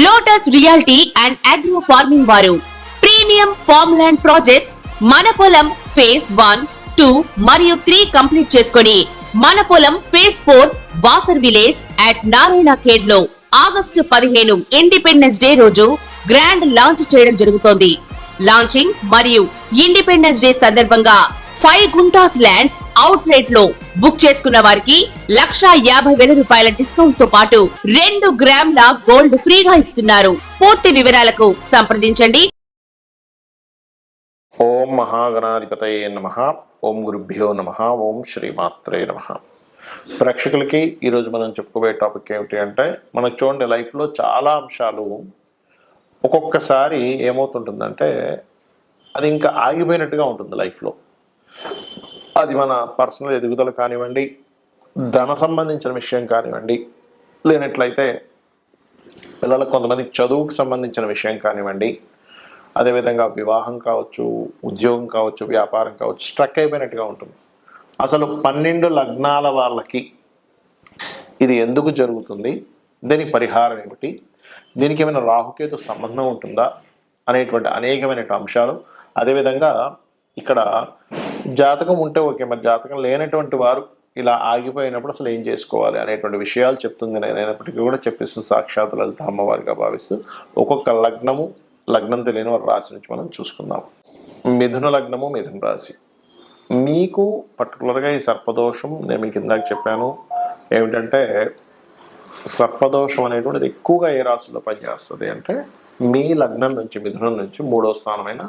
Lotus reality and agro farming వారు premium farm land projects మన పొలం ఫేజ్ 1, 2 మరియు 3 కంప్లీట్ చేసుకొని మన పొలం phase 4 Wasar village at Narayana Khed లో ఆగస్టు 15 ఇండిపెండెన్స్ డే రోజు గ్రాండ్ లాంచ్ చేయడం జరుగుతోంది. లాంచింగ్ మరియు ఇండిపెండెన్స్ డే సందర్భంగా 5 గుంటాస్ ల్యాండ్ అవుట్ రేట్ లో బుక్ చేసుకున్న వారికి 1,50,000 రూపాయల డిస్కౌంట్ తో పాటు 2 గ్రాముల గోల్డ్ ఫ్రీగా ఇస్తున్నారు. పూర్తి వివరాలకు సంప్రదించండి. ఓం మహాగణాధిపతయే నమః. ఓం గురుభ్యో నమః. ఓం శ్రీమాత్రే నమః. ప్రేక్షకులకి ఈరోజు మనం చెప్పుకోబోయే టాపిక్ ఏమిటి అంటే, మనకు చూడండి లైఫ్లో చాలా అంశాలు ఒక్కొక్కసారి ఏమవుతుంటుందంటే అది ఇంకా ఆగిపోయినట్టుగా ఉంటుంది లైఫ్లో. అది మన పర్సనల్ ఎదుగుదల కానివ్వండి, ధన సంబంధించిన విషయం కానివ్వండి, లేనట్లయితే పిల్లలకు కొంతమంది చదువుకు సంబంధించిన విషయం కానివ్వండి, అదేవిధంగా వివాహం కావచ్చు, ఉద్యోగం కావచ్చు, వ్యాపారం కావచ్చు, స్ట్రక్ అయిపోయినట్టుగా ఉంటుంది. అసలు 12 లగ్నాల వాళ్ళకి ఇది ఎందుకు జరుగుతుంది, దీనికి పరిహారం ఏమిటి, దీనికి ఏమైనా రాహుకేతు సంబంధం ఉంటుందా అనేటువంటి అనేకమైన అంశాలు, అదేవిధంగా ఇక్కడ జాతకం ఉంటే ఓకే, మరి జాతకం లేనటువంటి వారు ఇలా ఆగిపోయినప్పుడు అసలు ఏం చేసుకోవాలి అనేటువంటి విషయాలు చెప్తుంది. నేనైనప్పటికీ కూడా చెప్పిస్తుంది సాక్షాత్ లలిత అమ్మవారిగా భావిస్తూ ఒక్కొక్క లగ్నం తెలియని వారి రాశి నుంచి మనం చూసుకుందాం. మిథున లగ్నము, మిథున రాశి. మీకు పర్టికులర్గా ఈ సర్పదోషం నేను మీకు ఇందాక చెప్పాను ఏమిటంటే, సర్పదోషం అనేటువంటిది ఎక్కువగా ఏ రాశుల్లో పనిచేస్తుంది అంటే, మీ లగ్నం నుంచి మిథునం నుంచి 3వ స్థానమైన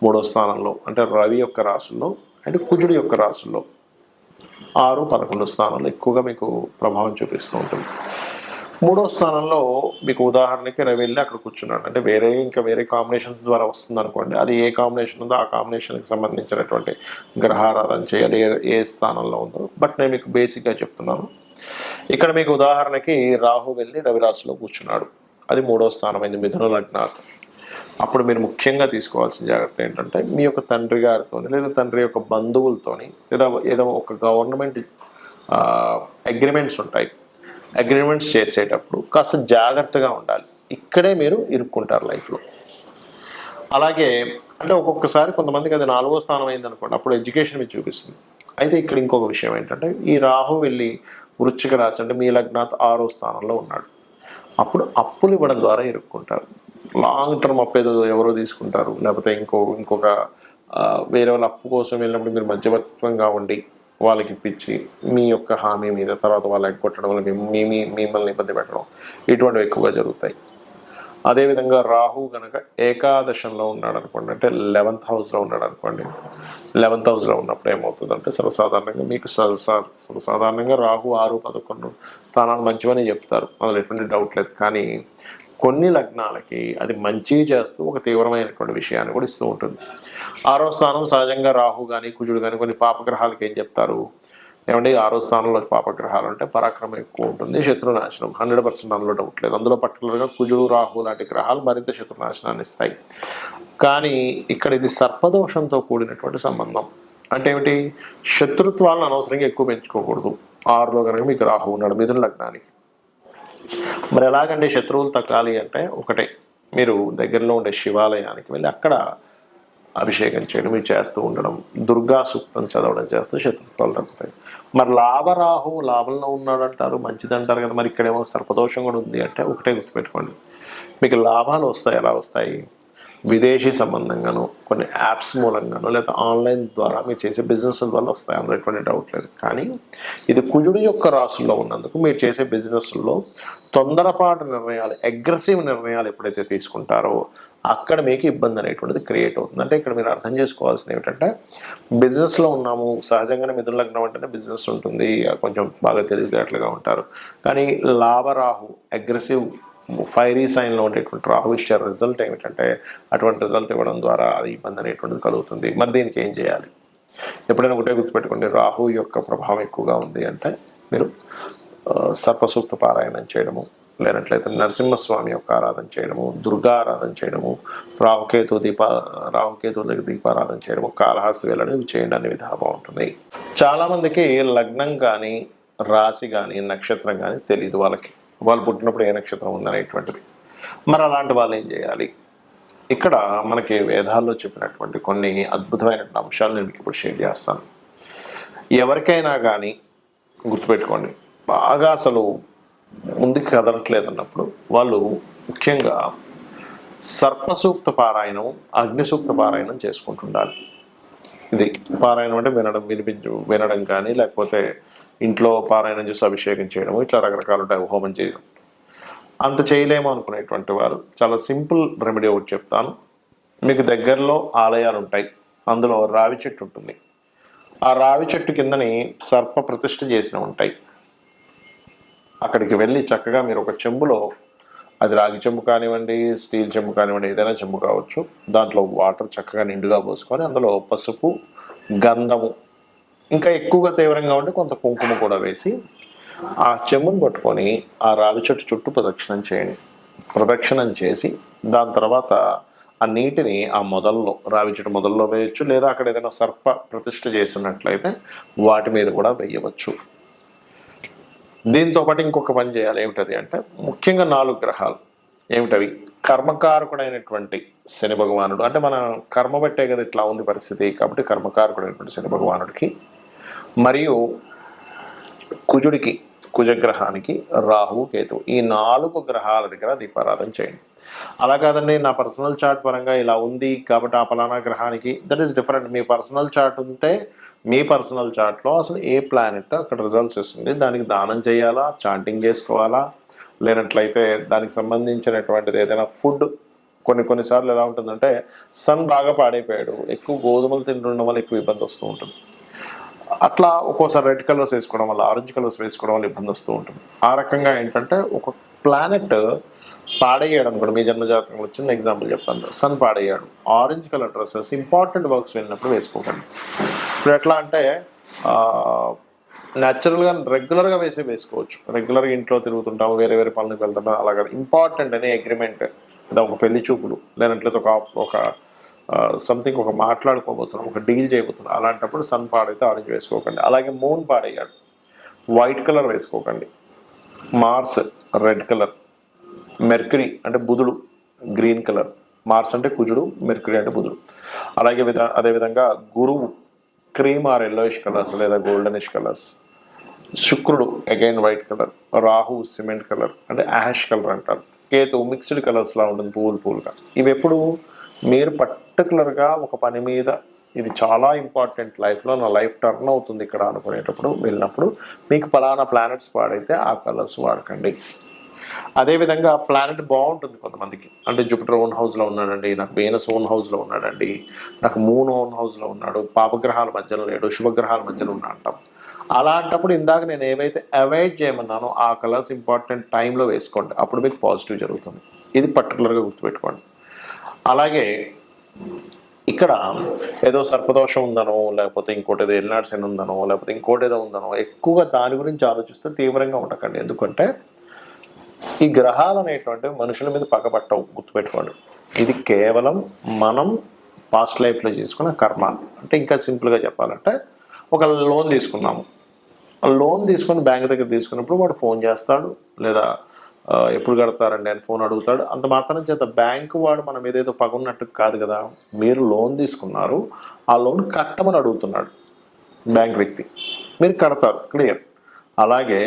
3వ స్థానంలో అంటే రవి యొక్క రాశుల్లో అంటే కుజుడి యొక్క రాశుల్లో 6, 11 స్థానంలో ఎక్కువగా మీకు ప్రభావం చూపిస్తూ ఉంటుంది. 3వ స్థానంలో మీకు ఉదాహరణకి రవి వెళ్ళి అక్కడ కూర్చున్నాడు అంటే వేరే కాంబినేషన్స్ ద్వారా వస్తుంది అనుకోండి. అది ఏ కాంబినేషన్ ఉందో ఆ కాంబినేషన్కి సంబంధించినటువంటి గ్రహారాధన చేయాలి, ఏ స్థానంలో ఉందో. బట్ నేను మీకు బేసిక్గా చెప్తున్నాను. ఇక్కడ మీకు ఉదాహరణకి రాహు వెళ్ళి రవి రాశిలో కూర్చున్నాడు, అది 3వ స్థానమైంది మిథున లగ్నాత్. అప్పుడు మీరు ముఖ్యంగా తీసుకోవాల్సిన జాగ్రత్త ఏంటంటే, మీ యొక్క తండ్రి గారితో లేదా తండ్రి యొక్క బంధువులతోని లేదా ఏదో ఒక గవర్నమెంట్ అగ్రిమెంట్స్ ఉంటాయి, అగ్రిమెంట్స్ చేసేటప్పుడు కాస్త జాగ్రత్తగా ఉండాలి. ఇక్కడే మీరు ఇరుక్కుంటారు లైఫ్లో. అలాగే అంటే ఒక్కొక్కసారి కొంతమందికి అది 4వ స్థానం అయింది అనుకోండి, అప్పుడు ఎడ్యుకేషన్ మీద చూపిస్తుంది. అయితే ఇక్కడ ఇంకొక విషయం ఏంటంటే, ఈ రాహు వెళ్ళి వృశ్చిక రాశి అంటే మీ లగ్నాత్ 6వ స్థానంలో ఉన్నాడు. అప్పుడు అప్పులు ఇవ్వడం ద్వారా ఇరుక్కుంటారు. లాంగ్ టర్మ్ అప్పు ఏదో ఎవరో తీసుకుంటారు, లేకపోతే ఇంకొక వేరే వాళ్ళ అప్పు కోసం వెళ్ళినప్పుడు మీరు మధ్యవర్తిత్వంగా ఉండి వాళ్ళకి ఇప్పించి మీ యొక్క హామీ మీద తర్వాత వాళ్ళు ఎగ్గొట్టడం వల్ల మిమ్మల్ని ఇబ్బంది పెట్టడం, ఇటువంటివి ఎక్కువగా జరుగుతాయి. అదేవిధంగా రాహు కనుక ఏకాదశంలో ఉన్నాడు అనుకోండి, అంటే 11th హౌస్లో ఉన్నాడు అనుకోండి. 11th హౌస్లో ఉన్నప్పుడు ఏమవుతుందంటే సర్వసాధారణంగా మీకు సర్వసాధారణంగా రాహు 6, 11 స్థానాలు మంచివని చెప్తారు, అందులో ఎటువంటి డౌట్ లేదు. కానీ కొన్ని లగ్నాలకి అది మంచి చేస్తూ ఒక తీవ్రమైనటువంటి విషయాన్ని కూడా ఇస్తూ ఉంటుంది. 6వ స్థానం సహజంగా రాహు కానీ కుజుడు కానీ కొన్ని పాపగ్రహాలకి ఏం చెప్తారు ఏమంటే, 6వ స్థానంలో పాపగ్రహాలు అంటే పరాక్రమం ఎక్కువ ఉంటుంది, శత్రునాశనం 100% అందులో డౌట్ లేదు. అందులో పర్టికులర్గా కుజుడు, రాహు లాంటి గ్రహాలు మరింత శత్రునాశనాన్ని ఇస్తాయి. కానీ ఇక్కడ ఇది సర్పదోషంతో కూడినటువంటి సంబంధం. అంటే ఏమిటి, శత్రుత్వాలను అనవసరంగా ఎక్కువ పెంచుకోకూడదు. 6లో కనుక మీకు రాహు ఉన్నాడు మిథున లగ్నానికి. మరి ఎలాగంటే శత్రువులు తగ్గాలి అంటే, ఒకటే మీరు దగ్గరలో ఉండే శివాలయానికి వెళ్ళి అక్కడ అభిషేకం చేయడం మీరు చేస్తూ ఉండడం, దుర్గా సూక్తం చదవడం చేస్తూ శత్రుత్వాలు తగ్గుతాయి. మరి లాభంలో ఉన్నాడు అంటారు, మంచిది అంటారు కదా, మరి ఇక్కడేమో సర్పదోషం కూడా ఉంది అంటే ఒకటే గుర్తుపెట్టుకోండి, మీకు లాభాలు వస్తాయి. ఎలా వస్తాయి, విదేశీ సంబంధంగాను, కొన్ని యాప్స్ మూలంగాను, లేదా ఆన్లైన్ ద్వారా మీరు చేసే బిజినెస్ వల్ల వస్తాయి, అందులో ఎటువంటి డౌట్ లేదు. కానీ ఇది కుజుడు యొక్క రాశుల్లో ఉన్నందుకు మీరు చేసే బిజినెస్లో తొందరపాటు నిర్ణయాలు, అగ్రెసివ్ నిర్ణయాలు ఎప్పుడైతే తీసుకుంటారో అక్కడ మీకు ఇబ్బంది అనేటువంటిది క్రియేట్ అవుతుంది. అంటే ఇక్కడ మీరు అర్థం చేసుకోవాల్సింది ఏమిటంటే, బిజినెస్లో ఉన్నాము, సహజంగానే మిథున లగ్నం అంటేనే బిజినెస్ ఉంటుంది, కొంచెం బాగా తెలివితేటలుగా ఉంటారు. కానీ లాభరాహు అగ్రెసివ్ ఫైరీ సైన్లో ఉండేటువంటి రాహు ఇచ్చే రిజల్ట్ ఏమిటంటే, అటువంటి రిజల్ట్ ఇవ్వడం ద్వారా అది ఇబ్బంది అనేటువంటిది కలుగుతుంది. మరి దీనికి ఏం చేయాలి, ఎప్పుడైనా ఒకటే గుర్తుపెట్టుకోండి, రాహు యొక్క ప్రభావం ఎక్కువగా ఉంది అంటే మీరు సర్పసూక్త పారాయణం చేయడము, లేనట్లయితే నరసింహస్వామి యొక్క ఆరాధన చేయడము, దుర్గా ఆరాధన చేయడము, రాహుకేతు దగ్గర దీపారాధన చేయడము, కాళహస్తి వెళ్ళడం, ఇవి చేయండి, అనే విధానం బాగుంటుంది. చాలామందికి లగ్నం కానీ రాశి కానీ నక్షత్రం కానీ తెలియదు. వాళ్ళు పుట్టినప్పుడు ఏ నక్షత్రం ఉందనేటువంటిది. మరి అలాంటి వాళ్ళు ఏం చేయాలి? ఇక్కడ మనకి వేదాల్లో చెప్పినటువంటి కొన్ని అద్భుతమైన అంశాలు నేను మీకు ఇప్పుడు షేర్ చేస్తాను. ఎవరికైనా కానీ గుర్తుపెట్టుకోండి, బాగా అసలు ముందుకు కదలట్లేదు అన్నప్పుడు వాళ్ళు ముఖ్యంగా సర్పసూక్త పారాయణం, అగ్నిసూక్త పారాయణం చేసుకుంటుండాలి. ఇది పారాయణం అంటే వినడం కానీ, లేకపోతే ఇంట్లో పారాయణం చేసి అభిషేకం చేయడం, ఇట్లా రకరకాలు ఉంటాయి, హోమం చేయడం. అంత చేయలేము అనుకునేటువంటి వారు చాలా సింపుల్ రెమెడీ ఒకటి చెప్తాను. మీకు దగ్గరలో ఆలయాలు ఉంటాయి, అందులో రావి చెట్టు ఉంటుంది. ఆ రావి చెట్టు కిందని సర్ప ప్రతిష్ఠ చేసిన ఉంటాయి. అక్కడికి వెళ్ళి చక్కగా మీరు ఒక చెంబులో, అది రాగి చెంబు కానివ్వండి, స్టీల్ చెంబు కానివ్వండి, ఏదైనా చెంబు కావచ్చు, దాంట్లో వాటర్ చక్కగా నిండుగా పోసుకొని అందులో పసుపు, గంధము, ఇంకా ఎక్కువగా తీవ్రంగా ఉంటే కొంత కుంకుమ కూడా వేసి ఆ చెంబును పట్టుకొని ఆ రావి చెట్టు చుట్టూ ప్రదక్షిణం చేయండి. ప్రదక్షిణం చేసి దాని తర్వాత ఆ నీటిని ఆ మొదల్లో, రావి చెట్టు మొదల్లో వేయచ్చు, లేదా అక్కడ ఏదైనా సర్ప ప్రతిష్ఠ చేస్తున్నట్లయితే వాటి మీద కూడా వేయవచ్చు. దీంతో పాటు ఇంకొక పని చేయాలి. ఏమిటది అంటే, ముఖ్యంగా 4 గ్రహాలు ఏమిటవి? కర్మకారకుడైనటువంటి శని భగవానుడు, అంటే మన కర్మ బట్టే కదా ఇట్లా ఉంది పరిస్థితి, కాబట్టి కర్మకారకుడైనటువంటి శని భగవానుడికి, మరియు కుజుడికి, కుజగ్రహానికి, రాహువు, కేతువు, ఈ 4 గ్రహాల దగ్గర దీపారాధన చేయండి. అలా కాదండి, నా పర్సనల్ చార్ట్ పరంగా ఇలా ఉంది కాబట్టి ఆ ఫలానా గ్రహానికి, that is different. Me personal chart ఉంటే మీ పర్సనల్ చార్ట్లో అసలు ఏ ప్లానెట్ అక్కడ రిజల్ట్స్ ఇస్తుంది, దానికి దానం చేయాలా, చాంటింగ్ చేసుకోవాలా, లేనట్లయితే దానికి సంబంధించినటువంటిది ఏదైనా ఫుడ్. కొన్నిసార్లు ఎలా ఉంటుందంటే, సన్ బాగా పాడైపోయాడు, ఎక్కువ గోధుమలు తింటుండడం వల్ల ఎక్కువ ఇబ్బంది వస్తూ ఉంటుంది. అట్లా ఒక్కోసారి రెడ్ కలర్స్ వేసుకోవడం వల్ల, ఆరెంజ్ కలర్స్ వేసుకోవడం వల్ల ఇబ్బంది వస్తూ ఉంటుంది. ఆ రకంగా ఏంటంటే, ఒక ప్లానెట్ పాడయ్యాడు అనుకోండి, మీ జన్మజాతకంలో చిన్న ఎగ్జాంపుల్ చెప్తాను. సన్ పాడయ్యాడు, orange colour dresses important works వెళ్ళినప్పుడు వేసుకోకండి. ఇప్పుడు ఎట్లా అంటే, న్యాచురల్గా రెగ్యులర్గా వేసుకోవచ్చు. రెగ్యులర్గా ఇంట్లో తిరుగుతుంటాము, వేరే పనులకు వెళ్తుంటాం, అలాగే ఇంపార్టెంట్ అనే అగ్రిమెంట్, లేదా ఒక పెళ్లి చూపులు, లేనట్లయితే ఒక సంథింగ్, ఒక మాట్లాడుకోబోతున్నాం, ఒక డీల్ చేయబోతున్నాం, అలాంటప్పుడు సన్ పాడైతే ఆరెంజ్ వేసుకోకండి. అలాగే మూన్ పాడయ్యాడు, వైట్ కలర్ వేసుకోకండి. మార్స్ రెడ్ కలర్, మెర్క్యూరీ అంటే బుధుడు గ్రీన్ కలర్, మార్స్ అంటే కుజుడు, మెర్క్యూరీ అంటే బుధుడు. అదేవిధంగా గురువు క్రీమ్ ఆర్ ఎల్లోయిష్ కలర్స్ లేదా గోల్డెనిష్ కలర్స్, శుక్రుడు again white colour, Rahu cement colour అంటే యాష్ కలర్ అంటారు, కేతు మిక్స్డ్ కలర్స్లా ఉంటుంది, పువ్వులుగా. ఇవి ఎప్పుడు మీరు పర్టికులర్గా ఒక పని మీద, ఇది చాలా ఇంపార్టెంట్, లైఫ్లో నా లైఫ్ టర్న్ అవుతుంది ఇక్కడ అనుకునేటప్పుడు వెళ్ళినప్పుడు, మీకు ఫలానా ప్లానెట్స్ పాడైతే ఆ కలర్స్ వాడకండి. అదేవిధంగా ప్లానెట్ బాగుంటుంది కొంతమందికి, అంటే జూపిటర్ ఓన్ హౌస్లో ఉన్నాడండి, నాకు వీనస్ ఓన్ హౌస్లో ఉన్నాడండి, నాకు మూన్ ఓన్ హౌస్లో ఉన్నాడు, పాపగ్రహాల మధ్యలో లేడు, శుభగ్రహాల మధ్యలో ఉన్నా అంటాం. అలాంటప్పుడు ఇందాక నేను ఏవైతే అవాయిడ్ చేయమన్నానో ఆ కలర్స్ ఇంపార్టెంట్ టైంలో వేసుకోండి, అప్పుడు మీకు పాజిటివ్ జరుగుతుంది. ఇది పర్టికులర్గా గుర్తుపెట్టుకోండి. అలాగే ఇక్కడ ఏదో సర్పదోషం ఉందనో, లేకపోతే ఇంకోటి ఏదో ఎల్నాడు శని ఉందనో, లేకపోతే ఇంకోటి ఏదో ఉందనో, ఎక్కువగా దాని గురించి ఆలోచిస్తే తీవ్రంగా ఉండకండి. ఎందుకంటే ఈ గ్రహాలు అనేటువంటి మనుషుల మీద పగపట్టవు, గుర్తుపెట్టుకోండి. ఇది కేవలం మనం పాస్ట్ లైఫ్లో చేసుకున్న కర్మ. అంటే ఇంకా సింపుల్గా చెప్పాలంటే, ఒక లోన్ తీసుకున్నాము, లోన్ తీసుకొని బ్యాంక్ దగ్గర తీసుకున్నప్పుడు వాడు ఫోన్ చేస్తాడు, లేదా ఎప్పుడు కడతారండి అని ఫోన్ అడుగుతాడు. అంత మాత్రం చేత బ్యాంకు వాడు మన మీద ఏదో పగున్నట్టు కాదు కదా. మీరు లోన్ తీసుకున్నారు, ఆ లోన్ కట్టమని అడుగుతున్నాడు బ్యాంక్ వ్యక్తి, మీరు కడతారు, క్లియర్. అలాగే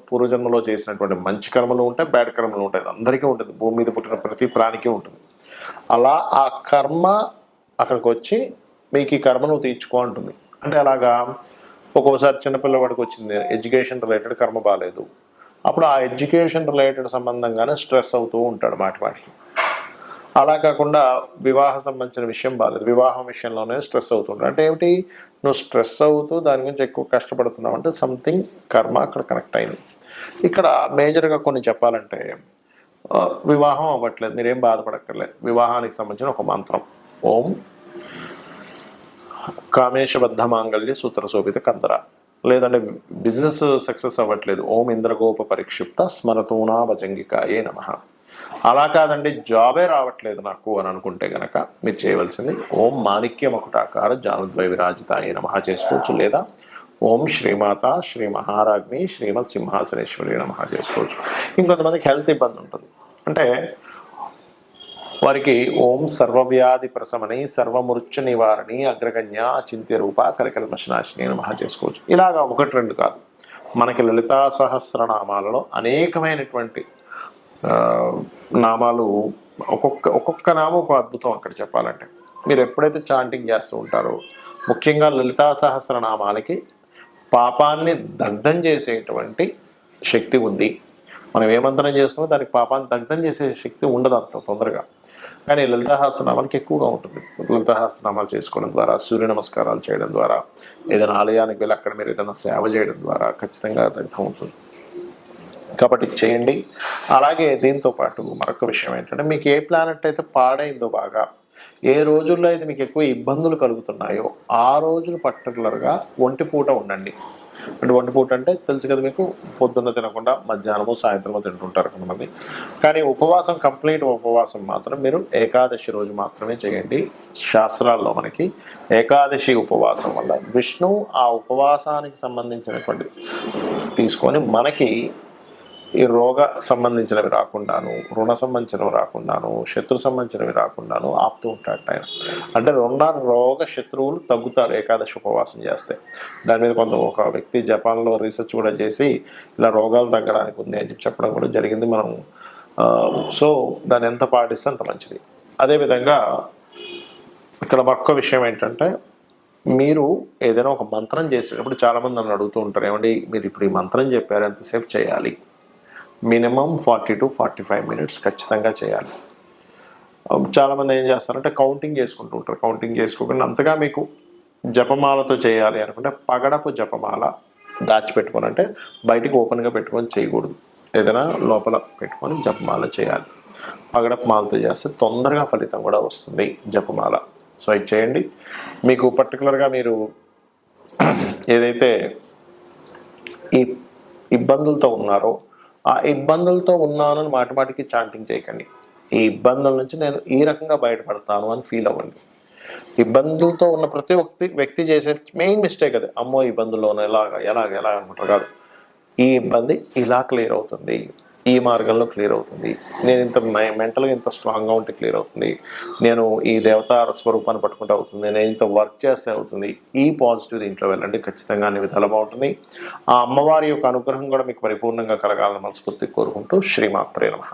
పూర్వజన్మలో చేసినటువంటి మంచి కర్మలు ఉంటాయి, బ్యాడ్ కర్మలు ఉంటాయి, అందరికీ ఉంటుంది, భూమి మీద పుట్టిన ప్రతి ప్రాణికి ఉంటుంది. అలా ఆ కర్మ అక్కడికి వచ్చి మీకు ఈ కర్మ నువ్వు తీర్చుకో అంటుంది. అంటే అలాగా ఒక్కోసారి చిన్నపిల్లవాడికి వచ్చింది ఎడ్యుకేషన్ రిలేటెడ్ కర్మ బాగాలేదు, అప్పుడు ఆ ఎడ్యుకేషన్ రిలేటెడ్ సంబంధంగానే స్ట్రెస్ అవుతూ ఉంటాడు మాటికి. అలా కాకుండా వివాహ సంబంధించిన విషయం బాగాలేదు, వివాహం విషయంలోనే స్ట్రెస్ అవుతుంటాడు. అంటే ఏమిటి, నువ్వు స్ట్రెస్ అవుతూ దాని గురించి ఎక్కువ కష్టపడుతున్నావు అంటే సంథింగ్ కర్మ అక్కడ కనెక్ట్ అయింది. ఇక్కడ మేజర్గా కొన్ని చెప్పాలంటే, వివాహం అవ్వట్లేదు, మీరేం బాధపడక్కర్లేదు. వివాహానికి సంబంధించిన ఒక మంత్రం, ఓం కామేశబద్ధ మాంగళ్య సూత్ర శోభిత కందర. లేదంటే బిజినెస్ సక్సెస్ అవ్వట్లేదు, ఓం ఇంద్రగోప పరిక్షిప్త స్మరతూనా భజంగికాయే నమః. అలా కాదండి, జాబే రావట్లేదు నాకు అని అనుకుంటే గనక మీరు చేయవలసింది ఓం మాణిక్య మకుటాకార జానుద్వయ విరాజితాయే నమః చేసుకోవచ్చు, లేదా ఓం శ్రీమాత శ్రీ మహారాజ్ని శ్రీమత్ సింహాసనేశ్వరి నమః చేసుకోవచ్చు. ఇంకొంతమందికి హెల్త్ ఇబ్బంది ఉంటుంది, అంటే వారికి ఓం సర్వవ్యాధి ప్రశమని సర్వమృత్యు నివారణి అగ్రగణ్య అచింత్య రూప కలికల్మషనాశిని నమః చేసుకోవచ్చు. ఇలాగా ఒకటి రెండు కాదు, మనకి లలితా సహస్రనామాలలో అనేకమైనటువంటి నామాలు, ఒక్కొక్క నామం ఒక అద్భుతం. అక్కడ చెప్పాలంటే మీరు ఎప్పుడైతే చాంటింగ్ చేస్తూ ఉంటారో, ముఖ్యంగా లలితా సహస్రనామాలకి పాపాన్ని దగ్ధం చేసేటువంటి శక్తి ఉంది. మనం ఏ మంత్రం చేస్తున్నామో దానికి పాపాన్ని దగ్ధం చేసే శక్తి ఉండదు అంత తొందరగా, కానీ లలితాసహస్రనామాలకి ఎక్కువగా ఉంటుంది. లలితాసహస్రనామాలు చేసుకోవడం ద్వారా, సూర్య నమస్కారాలు చేయడం ద్వారా, ఏదైనా ఆలయానికి వెళ్ళి అక్కడ మీరు ఏదైనా సేవ చేయడం ద్వారా ఖచ్చితంగా దగ్ధం అవుతుంది. కాబట్టి చేయండి. అలాగే దీంతో పాటు మరొక విషయం ఏంటంటే, మీకు ఏ ప్లానెట్ అయితే పాడైందో బాగా, ఏ రోజుల్లో అయితే మీకు ఎక్కువ ఇబ్బందులు కలుగుతున్నాయో ఆ రోజులు పర్టికులర్గా ఒంటిపూట ఉండండి. అంటే ఒంటిపూట అంటే తెలుసు కదా మీకు, పొద్దున్న తినకుండా మధ్యాహ్నము సాయంత్రము తింటుంటారు కొంతమంది. కానీ ఉపవాసం, కంప్లీట్ ఉపవాసం మాత్రం మీరు ఏకాదశి రోజు మాత్రమే చేయండి. శాస్త్రాల్లో మనకి ఏకాదశి ఉపవాసం వల్ల విష్ణువు ఆ ఉపవాసానికి సంబంధించినటువంటి తీసుకొని మనకి ఈ రోగ సంబంధించినవి రాకుండాను, రుణ సంబంధించినవి రాకుండాను, శత్రు సంబంధించినవి రాకుండాను ఆపుతూ ఉంటాడు ఆయన. అంటే రోగ శత్రువులు తగ్గుతారు ఏకాదశి ఉపవాసం చేస్తే. దాని మీద ఒక వ్యక్తి జపాన్లో రీసెర్చ్ కూడా చేసి ఇలా రోగాలు తగ్గడానికి ఉంది అని చెప్పడం కూడా జరిగింది. మనం సో దాన్ని ఎంత పాటిస్తే అంత మంచిది. అదేవిధంగా ఇక్కడ మరొక విషయం ఏంటంటే, మీరు ఏదైనా ఒక మంత్రం చేసేటప్పుడు చాలామంది నన్ను అడుగుతూ ఉంటారు, ఏమండి మీరు ఇప్పుడు ఈ మంత్రం చెప్పారు ఎంతసేపు చేయాలి? మినిమం 40 to 45 మినిట్స్ ఖచ్చితంగా చేయాలి. చాలామంది ఏం చేస్తారంటే కౌంటింగ్ చేసుకుంటూ ఉంటారు. కౌంటింగ్ చేసుకోకుండా అంతగా మీకు జపమాలతో చేయాలి అనుకుంటే పగడపు జపమాల దాచిపెట్టుకొని, అంటే బయటికి ఓపెన్గా పెట్టుకొని చేయకూడదు, ఏదైనా లోపల పెట్టుకొని జపమాల చేయాలి. పగడపు మాలతో చేస్తే తొందరగా ఫలితం కూడా వస్తుంది జపమాల. సో ఇది చేయండి. మీకు పర్టికులర్గా మీరు ఏదైతే ఈ ఇబ్బందులతో ఉన్నారో ఆ ఇబ్బందులతో ఉన్నానని మాటిమాటికి చాంటింగ్ చేయకండి. ఈ ఇబ్బందుల నుంచి నేను ఈ రకంగా బయటపడతాను అని ఫీల్ అవ్వండి. ఇబ్బందులతో ఉన్న ప్రతి వ్యక్తి చేసే మెయిన్ మిస్టేక్ అదే, అమ్మో ఇబ్బందుల్లో ఎలాగ అనుకుంటారు కాదు. ఈ ఇబ్బంది ఇలా క్లియర్ అవుతుంది, ఈ మార్గంలో క్లియర్ అవుతుంది, నేను ఇంత మెంటల్గా ఇంత స్ట్రాంగ్గా ఉంటే క్లియర్ అవుతుంది, నేను ఈ దేవతా స్వరూపాన్ని పట్టుకుంటే అవుతుంది, నేను ఇంత వర్క్ చేస్తే అవుతుంది. ఈ పాజిటివ్ దీంట్లో వెళ్ళండి, ఖచ్చితంగా అన్ని విధాలు బాగుంటుంది. ఆ అమ్మవారి యొక్క అనుగ్రహం కూడా మీకు పరిపూర్ణంగా కలగాలని మనస్ఫూర్తిగా కోరుకుంటూ శ్రీమాత్రే నమః.